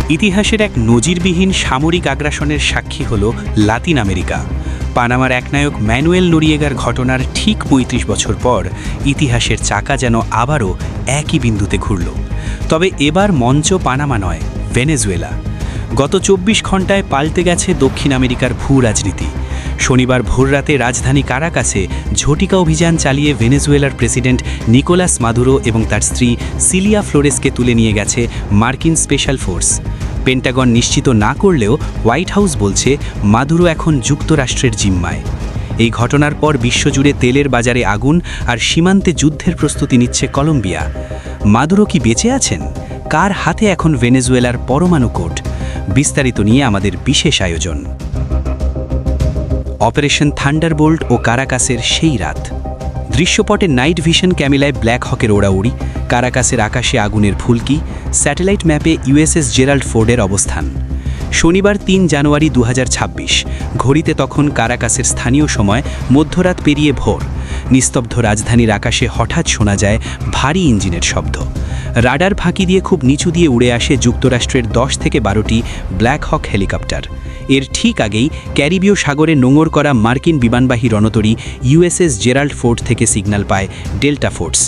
ইতিহাসের এক নজিরবিহীন সামরিক আগ্রাসনের সাক্ষী হল লাতিন আমেরিকা। পানামার একনায়ক ম্যানুয়েল নোরিয়েগার ঘটনার ঠিক ৩৫ বছর পর ইতিহাসের চাকা যেন আবারও একই বিন্দুতে ঘুরল। তবে এবার মঞ্চ পানামা নয়, ভেনেজুয়েলা। গত ২৪ ঘণ্টায় পাল্টে গেছে দক্ষিণ আমেরিকার ভূ রাজনীতি। শনিবার ভোররাতে রাজধানী কারাকাসে ঝটিকা অভিযান চালিয়ে ভেনেজুয়েলার প্রেসিডেন্ট নিকোলাস মাদুরো এবং তার স্ত্রী সিলিয়া ফ্লোরেসকে তুলে নিয়ে গেছে মার্কিন স্পেশাল ফোর্স। পেন্টাগন নিশ্চিত না করলেও হোয়াইট হাউস বলছে মাদুরো এখন যুক্তরাষ্ট্রের জিম্মায়। এই ঘটনার পর বিশ্বজুড়ে তেলের বাজারে আগুন আর সীমান্তে যুদ্ধের প্রস্তুতি নিচ্ছে কলম্বিয়া। মাদুরো কি বেঁচে আছেন? কার হাতে এখন ভেনেজুয়েলার পরমাণু কোড? বিস্তারিত নিয়ে আমাদের বিশেষ আয়োজন। অপারেশন থান্ডারবোল্ট ও কারাকাসের সেই রাত। দৃশ্যপটে নাইট ভিশন ক্যামেরায় ব্ল্যাক হকের ওড়াউড়ি, কারাকাসের আকাশে আগুনের ফুলকি, স্যাটেলাইট ম্যাপে ইউএসএস জেরাল্ড ফোর্ডের অবস্থান। শনিবার ৩ জানুয়ারি ২০২৬, ঘড়িতে তখন কারাকাসের স্থানীয় সময় মধ্যরাত পেরিয়ে ভোর। নিস্তব্ধ রাজধানীর আকাশে হঠাৎ শোনা যায় ভারী ইঞ্জিনের শব্দ। রাডার ফাঁকি দিয়ে খুব নিচু দিয়ে উড়ে আসে যুক্তরাষ্ট্রের ১০ থেকে ১২টি ব্ল্যাক হক হেলিকপ্টার। এর ঠিক আগেই ক্যারিবীয় সাগরে নোঙর করা মার্কিন বিমানবাহী রণতরী ইউএসএস জেরাল্ড ফোর্ড থেকে সিগন্যাল পায় ডেল্টা ফোর্স।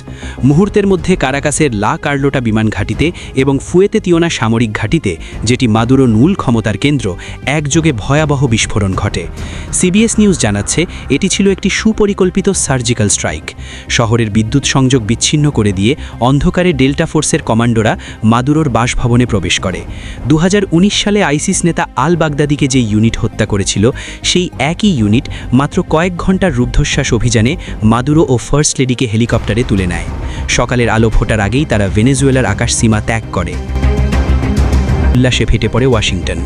মুহূর্তের মধ্যে কারাকাসের লা কার্লোটা বিমান ঘাঁটিতে এবং ফুয়েতে তিওনা সামরিক ঘাঁটিতে, যেটি মাদুরো মূল ক্ষমতার কেন্দ্র, একযোগে ভয়াবহ বিস্ফোরণ ঘটে। সিবিএস নিউজ জানাচ্ছে এটি ছিল একটি সুপরিকল্পিত সার্জিক্যাল স্ট্রাইক। শহরের বিদ্যুৎ সংযোগ বিচ্ছিন্ন করে দিয়ে অন্ধকারে ডেল্টা ফোর্সের কমান্ডোরা মাদুরোর বাসভবনে প্রবেশ করে। ২০১৯ সালে আইসিস নেতা আল বাগদাদিকে যে ইউনিট হত্যা করেছিল, সেই একই ইউনিট মাত্র কয়েক ঘন্টার রুদ্ধশ্বাস অভিযানে মাদুরো ও ফার্স্ট লেডিকে হেলিকপ্টারে তুলে নেয়। সকালের আলো ফোটার আগেই তারা ভেনেজুয়েলার আকাশসীমা ত্যাগ করে। উল্লাসে ফেটে পড়ে ওয়াশিংটন।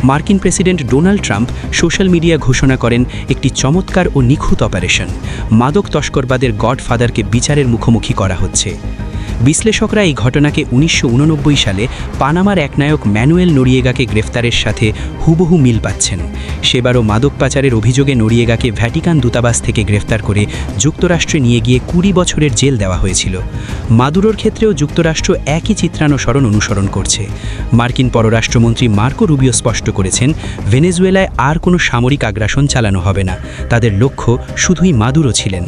মার্কিন president Donald Trump social media ঘোষণা করেন একটি চমৎকার ও নিখুঁত অপারেশন। মাদক তস্করবাদের গডফাদারকে বিচারের মুখোমুখি করা হচ্ছে। বিশ্লেষকরা এই ঘটনাকে ১৯৮৯ সালে পানামার একনায়ক ম্যানুয়েল নোরিয়েগাকে গ্রেফতারের সাথে হুবহু মিল পাচ্ছেন। সেবারও মাদক পাচারের অভিযোগে নোরিয়েগাকে ভ্যাটিকান দূতাবাস থেকে গ্রেফতার করে যুক্তরাষ্ট্রে নিয়ে গিয়ে ২০ বছরের জেল দেওয়া হয়েছিল। মাদুরোর ক্ষেত্রেও যুক্তরাষ্ট্র একই চিত্রানুসরণ অনুসরণ করছে। মার্কিন পররাষ্ট্রমন্ত্রী মার্কো রুবিও স্পষ্ট করেছেন, ভেনেজুয়েলায় আর কোনো সামরিক আগ্রাসন চালানো হবে না। তাদের লক্ষ্য শুধুই মাদুরো ছিলেন।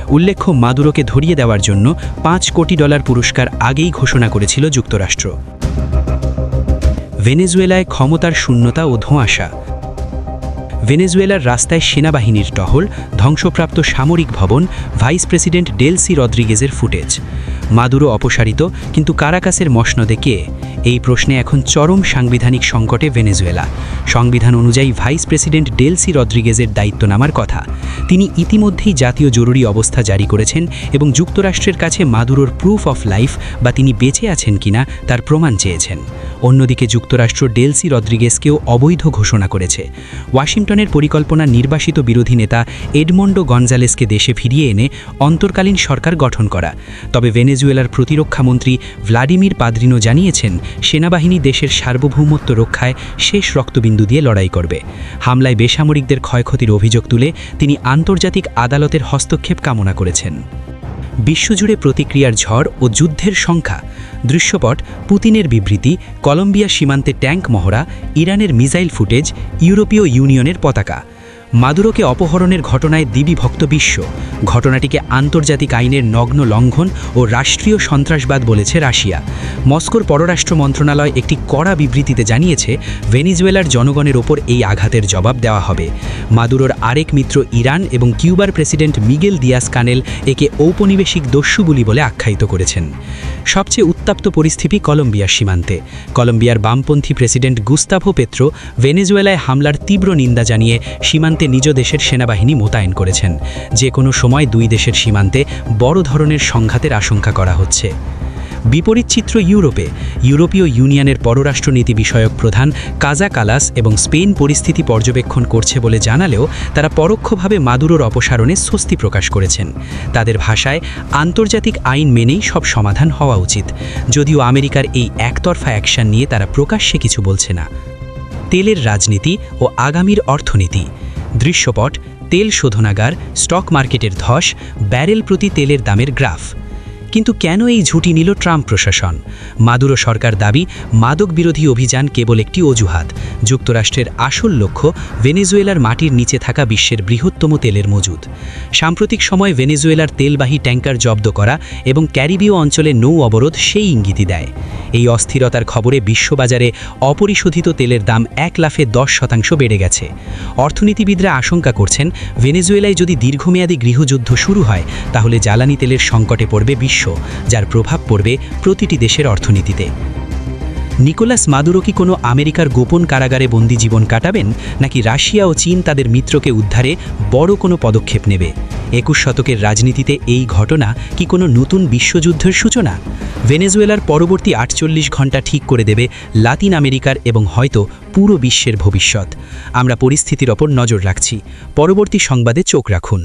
উল্লেখ্য, মাদুরোকে ধরিয়ে দেওয়ার জন্য $৫ কোটি পুরস্কার আগেই ঘোষণা করেছিল যুক্তরাষ্ট্র। ভেনেজুয়েলায় ক্ষমতার শূন্যতা ও ধোঁয়াশা। ভেনেজুয়েলার রাস্তায় সেনাবাহিনীর টহল, ধ্বংসপ্রাপ্ত সামরিক ভবন, ভাইস প্রেসিডেন্ট ডেলসি রদ্রিগেজের ফুটেজ। মাদুরো অপসারিত, কিন্তু কারাকাসের মসনদে কে? এই প্রশ্নে এখন চরম সাংবিধানিক সংকটে ভেনেজুয়েলা। সংবিধান অনুযায়ী ভাইস প্রেসিডেন্ট ডেলসি রদ্রিগেজের দায়িত্ব নেওয়ার কথা। তিনি ইতিমধ্যেই জাতীয় জরুরি অবস্থা জারি করেছেন এবং যুক্তরাষ্ট্রের কাছে মাদুরোর প্রুফ অফ লাইফ বা তিনি বেঁচে আছেন কিনা তার প্রমাণ চেয়েছেন। অন্যদিকে যুক্তরাষ্ট্র ডেলসি রদ্রিগেজকেও অবৈধ ঘোষণা করেছে। ওয়াশিংটনের পরিকল্পনা নির্বাসিত বিরোধী নেতা এডমন্ডো গনজালেসকে দেশে ফিরিয়ে এনে অন্তর্কালীন সরকার গঠন করা। তবে ভেনেজুয়েলার প্রতিরক্ষামন্ত্রী ভ্লাদিমির পাদ্রিনো জানিয়েছেন, সেনাবাহিনী দেশের সার্বভৌমত্ব রক্ষায় শেষ রক্তবিন্দু দিয়ে লড়াই করবে। হামলায় বেসামরিকদের ক্ষয়ক্ষতির অভিযোগ তুলে তিনি আন্তর্জাতিক আদালতের হস্তক্ষেপ কামনা করেছেন। বিশ্বজুড়ে প্রতিক্রিয়ার ঝড় ও যুদ্ধের সংখ্যা। দৃশ্যপট, পুতিনের বিবৃতি, কলম্বিয়া সীমান্তে ট্যাঙ্ক মহড়া, ইরানের মিসাইল ফুটেজ, ইউরোপীয় ইউনিয়নের পতাকা। মাদুরোকে অপহরণের ঘটনায় দিবিভক্ত বিশ্ব। ঘটনাটিকে আন্তর্জাতিক আইনের নগ্ন লঙ্ঘন ও রাষ্ট্রীয় সন্ত্রাসবাদ বলেছে রাশিয়া। মস্কোর পররাষ্ট্র মন্ত্রণালয় একটি কড়া বিবৃতিতে জানিয়েছে, ভেনেজুয়েলার জনগণের ওপর এই আঘাতের জবাব দেওয়া হবে। মাদুরোর আরেক মিত্র ইরান এবং কিউবার প্রেসিডেন্ট মিগেল দিয়াস কানেল একে ঔপনিবেশিক দস্যুগুলি বলে আখ্যায়িত করেছেন। সবচেয়ে উত্তপ্ত পরিস্থিতি কলম্বিয়ার সীমান্তে। কলম্বিয়ার বামপন্থী প্রেসিডেন্ট গুস্তাভো পেত্রো ভেনেজুয়েলায় হামলার তীব্র নিন্দা জানিয়ে সীমান্তে নিজ দেশের সেনাবাহিনী মোতায়েন করেছেন। যে কোনো সময় দুই দেশের সীমান্তে বড় ধরনের সংঘাতের আশঙ্কা করা হচ্ছে। বিপরীত চিত্র ইউরোপে। ইউরোপীয় ইউনিয়নের পররাষ্ট্রনীতি বিষয়ক প্রধান কাজা কালাস এবং স্পেন পরিস্থিতি পর্যবেক্ষণ করছে বলে জানালেও তারা পরোক্ষভাবে মাদুরোর অপসারণে স্বস্তি প্রকাশ করেছেন। তাদের ভাষায়, আন্তর্জাতিক আইন মেনেই সব সমাধান হওয়া উচিত। যদিও আমেরিকার এই একতরফা অ্যাকশন নিয়ে তারা প্রকাশ্যে কিছু বলছে না। তেলের রাজনীতি ও আগামীর অর্থনীতি। দৃশ্যপট, তেল শোধনাগার, স্টক মার্কেটের ধস, ব্যারেল প্রতি তেলের দামের গ্রাফ। কিন্তু কেন এই ঝুঁটি নিল ট্রাম্প প্রশাসন? মাদুরো সরকার দাবি মাদক বিরোধী অভিযান কেবল একটি অজুহাত। যুক্তরাষ্ট্রের আসল লক্ষ্য ভেনেজুয়েলার মাটির নিচে থাকা বিশ্বের বৃহত্তম তেলের মজুদ। সাম্প্রতিক সময় ভেনেজুয়েলার তেলবাহী ট্যাঙ্কার জব্দ করা এবং ক্যারিবীয় অঞ্চলে নৌ অবরোধ সেই ইঙ্গিতই দেয়। এই অস্থিরতার খবরে বিশ্ববাজারে অপরিশোধিত তেলের দাম 1 লাফে 10% বেড়ে গেছে। অর্থনীতিবিদরা আশঙ্কা করছেন, ভেনেজুয়েলায় যদি দীর্ঘমেয়াদী গৃহযুদ্ধ শুরু হয় তাহলে জ্বালানি তেলের সংকটে পড়বে বিশ্ব, যার প্রভাব পড়বে প্রতিটি দেশের অর্থনীতিতে। নিকোলাস মাদুরো কি কোনো আমেরিকার গোপন কারাগারে বন্দি জীবন কাটাবেন, নাকি রাশিয়া ও চীন তাদের মিত্রকে উদ্ধারে বড় কোনো পদক্ষেপ নেবে? 21 শতকের রাজনীতিতে এই ঘটনা কি কোনো নতুন বিশ্বযুদ্ধের সূচনা? ভেনেজুয়েলার পরবর্তী 48 ঘন্টা ঠিক করে দেবে লাতিন আমেরিকার এবং হয়তো পুরো বিশ্বের ভবিষ্যৎ। আমরা পরিস্থিতির ওপর নজর রাখছি। পরবর্তী সংবাদে চোখ রাখুন।